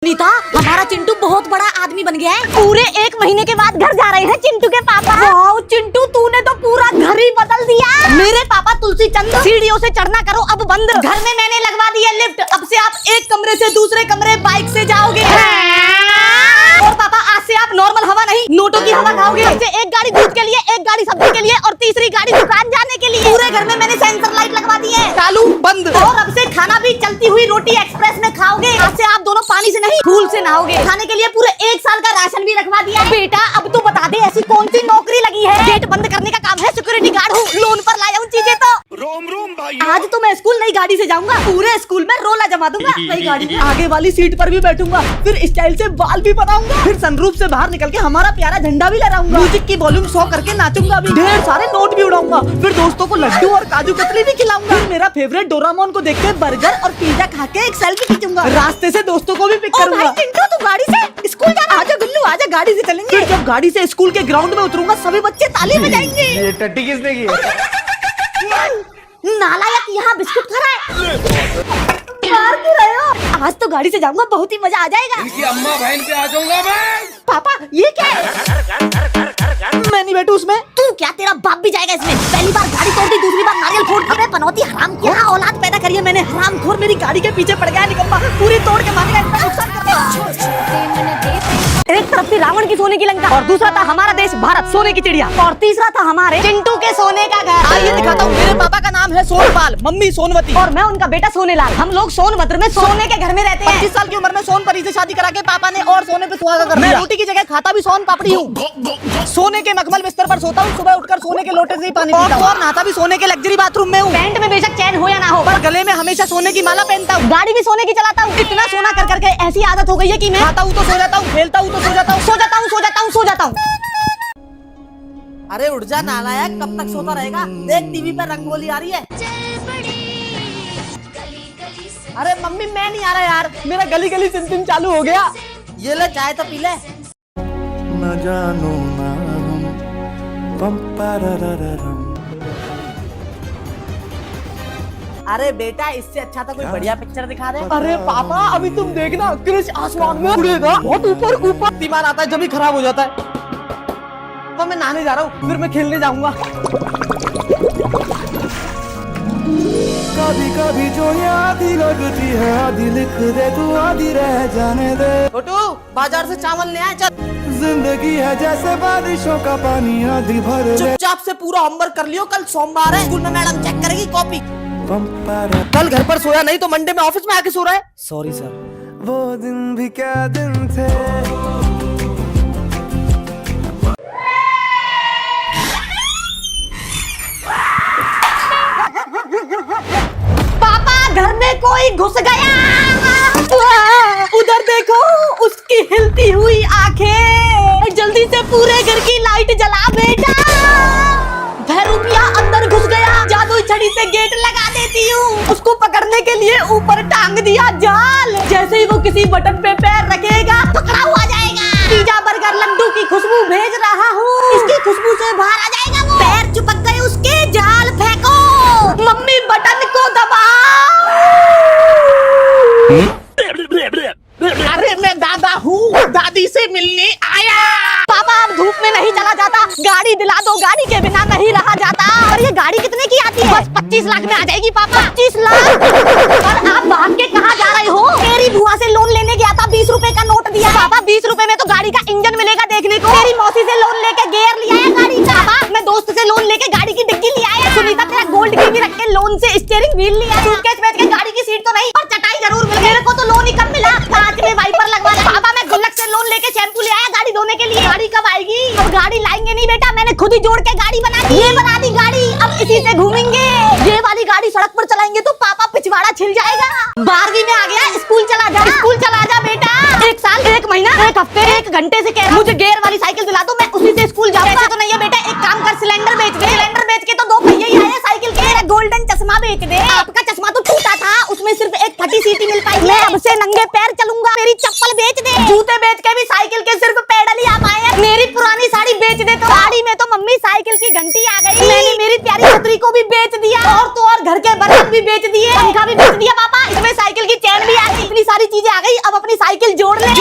नीता, हमारा चिंटू बहुत बड़ा आदमी बन गया है। पूरे 1 महीने के बाद घर जा रहे हैं चिंटू के पापा। वाह चिंटू, तूने तो पूरा घर ही बदल दिया। मेरे पापा तुलसी चंद, सीढ़ियों से चढ़ना करो अब बंद। घर में मैंने लगवा दी है लिफ्ट, अब से आप एक कमरे से दूसरे कमरे बाइक से जाओगे। और पापा आज से आप नॉर्मल हवा नहीं, नोटों की हवा खाओगे। अब से एक गाड़ी दूध के लिए, एक गाड़ी सब्जी के लिए और तीसरी गाड़ी दुकान जाने के लिए। पूरे घर में मैंने सेंसर लाइट लगवा दी है, चालू बंद। और अब से खाना भी चलती हुई रोटी एक्सप्रेस में खाओगे। आज से आप दोनों पानी से नहीं फूल से नहाओगे। खाने के लिए पूरे 1 साल का राशन भी रखवा दिया है। बेटा अब तो बता दे ऐसी कौन सी नौकरी लगी है। गेट बंद करने का काम है, सिक्योरिटी गार्ड हूँ, लोन पर लाया हूँ चीजें तो। रोम रोम भाई, आज तो मैं स्कूल नई गाड़ी से जाऊंगा, पूरे स्कूल में रोला जमा दूंगा। नई गाड़ी में आगे वाली सीट पर भी बैठूंगा, फिर स्टाइल से बाल भी बनाऊंगा, फिर सनरूफ से बाहर निकल के हमारा प्यारा झंडा भी लहराऊंगा। म्यूजिक की वॉल्यूम 100 करके नाचूंगा भी, ढेर सारे नोट भी उड़ाऊंगा, फिर दोस्तों को लड्डू और काजू कतली भी खिलाऊंगा। फिर मेरा फेवरेट डोरामोन को देख के बर्गर और पिज्जा खा के एक सेल्फी खींचूंगा। रास्ते से दोस्तों को भी पिक करूंगा। चिंटू तू गाड़ी से स्कूल जा रहा है? आजा गुल्लू आजा, गाड़ी से चलेंगे। फिर जब गाड़ी से स्कूल के ग्राउंड में उतरूंगा सभी बच्चे ताली बजाएंगे। ये टट्टी किसने की है? नालायक, यहाँ बिस्कुट खा रहा है। मार क्यों रहे हो? आज तो गाड़ी से जाऊंगा, बहुत ही मजा आ जाएगा। इनकी अम्मा बहन पे आ जाऊंगा मैं। पापा ये क्या है? मैं नहीं बैठू उसमें। तू क्या, तेरा बाप भी जाएगा इसमें। पहली बार गाड़ी तोड़ दी, दूसरी बार नारियल फोड़ दी। पनौती हराम, क्या औलाद पैदा करी है मैंने। हरामखोर मेरी गाड़ी के पीछे पड़ गया निकम्मा, पूरी तोड़ के मारेगा, इतना नुकसान कर दिया। एक तरफ थी रावण की सोने की लंका और दूसरा था हमारा देश भारत सोने की चिड़िया और तीसरा था हमारे चिंटू के सोने का घर। आइए दिखाता हूँ। मेरे पापा का नाम है सोनपाल, मम्मी सोनवती और मैं उनका बेटा सोनेलाल। हम लोग सोनभद्र में सोने के घर में रहते हैं। 25 साल की उम्र में सोनपरी से शादी करा के पापा ने और सोने पे सुहागा कर दिया। मैं रोटी की जगह खाता भी सोन पापड़ी हूँ। सोने के मखमल बिस्तर पर सोता हूँ, सुबह उठकर सोने के लोटे से ही पानी पीता हूँ और नहाता भी सोने के लग्जरी बाथरूम में हूँ। पैंट में बेशक चैन हो या ना हो, पर गले में हमेशा सोने की माला पहनता हूँ। गाड़ी भी सोने की चलाता हूँ। इतना सोना कर करके ऐसी आदत हो गई है कि मैं खाता हूँ तो सो जाता हूँ, खेलता हूँ तो सो जाता हूँ, सो जाता हूँ, सो जाता हूँ, सो जाता हूँ। अरे उठ जा नालायक, कब तक सोता रहेगा? देख टीवी पर रंगोली आ रही है। अरे मम्मी मैं नहीं आ रहा यार, मेरा गली गली सिम चालू हो गया। ये ले चाय तो पी ले। न जानो ना हम पम। अरे बेटा इससे अच्छा तो कोई बढ़िया पिक्चर दिखा दे। अरे पापा अभी तुम देखना, क्रिश आसमान में उड़ेगा, बहुत ऊपर ऊपर। दिमाग आता है जब ही खराब हो जाता है। तो मैं नहाने जा रहा हूँ, फिर मैं खेलने जाऊंगा। कभी कभी जो आधी लगती है, आधी लिख दे तू, आधी रह जाने दे। छोटू बाजार से चावल ले आए, चल। जिंदगी है जैसे बारिशों का पानी, आधी भर ले। चुपचाप से पूरा होमवर्क कर लियो, कल सोमवार है, स्कूल में मैडम चेक करेगी कॉपी। कल घर पर सोया नहीं तो मंडे में ऑफिस में आके सो रहा है। Sorry sir. वो दिन भी क्या दिन थे। पापा घर में कोई घुस गया। उधर देखो उसकी हिलती हुई आंखें। जल्दी से पूरे घर की लाइट जला बेटा। भैरूपिया अंदर घुस गया, जादुई छड़ी से गेट लगा देती हूँ। उसको पकड़ने के लिए ऊपर टांग दिया जाल। जैसे ही वो किसी बटन पे पैर रखेगा पकड़ा हुआ जाएगा। पिज्जा बर्गर लड्डू की खुशबू भेज रहा हूँ, इसकी खुशबू से बाहर आ जाएगा वो। पैर चिपक गए उसके, जाल फेंको। मम्मी बटन को दबाओ। अरे मैं दादा हूँ, दादी से मिलने आया। पापा अब धूप में नहीं चला जाता, गाड़ी दिला दो, गाड़ी के बिना नहीं रहा जाता। और ये गाड़ी कितने की आती है? बस 25 लाख में आ जाएगी पापा। 25 लाख? और आप भाग के कहाँ जा रहे हो? मेरी बुआ से लोन लेने गया था, 20 रुपए का नोट दिया। पापा 20 रुपए में तो गाड़ी का इंजन मिलेगा देखने को। मेरी मौसी से लोन लेके गियर लिया है गाड़ी का। पापा मैं दोस्त से लोन लेके गाड़ी की डिग्गी लिया है। सुनीता तेरा गोल्ड की भी रख के लोन से स्टीयरिंग व्हील लिया है। सूटकेस बेच के गाड़ी की सीट तो नहीं पर चटाई जरूर मिल गई। मेरे को तो लोन ही कम मिला, कांच में वाइपर लगवा। पापा मैं गुल्लक से लोन लेके शैम्पू ले आया गाड़ी धोने के लिए। गाड़ी कब आएगी? अब गाड़ी लाएंगे नहीं बेटा, मैंने खुद ही जोड़ के गाड़ी बना दी। ये बना दी गाड़ी, अब इसी से घूमेंगे। ये वाली गाड़ी सड़क पर चलाएंगे तो पापा पिछवाड़ा छिल जाएगा। 12वीं में आ गया, स्कूल चला जा, स्कूल चला जा बेटा। 1 साल 1 महीना 1 हफ्ते 1 घंटे से कह रहा हूं, मुझे गियर वाली साइकिल दिला दो, मैं उसी से स्कूल जाऊंगा। तो नहीं है बेटा, एक काम कर, सिलेंडर बेच दे। सिलेंडर बेच के तो 2 पहिए ही आए साइकिल के। गोल्डन चश्मा बेच दे। आपका चश्मा तो टूटा था, उसमें सिर्फ एक फटी सीटी मिल पाई। मैं अब से नंगे पैर चलूंगा। मेरी चप्पल बेच दे। जूते बेच के भी साइकिल के सिर्फ पेडल ही आ पाए हैं। मेरी पुरानी साड़ी बेच दे तो। गाड़ी में तो मम्मी साइकिल की घंटी आ गई, मैंने मेरी प्यारी छतरी को भी बेच दिया, और तो और घर के बर्तन भी बेच दिए, पंखा भी बेच दिया पापा, इसमें साइकिल की चैन भी आ गई, इतनी सारी चीजें आ गई। अब अपनी साइकिल जोड़ ले।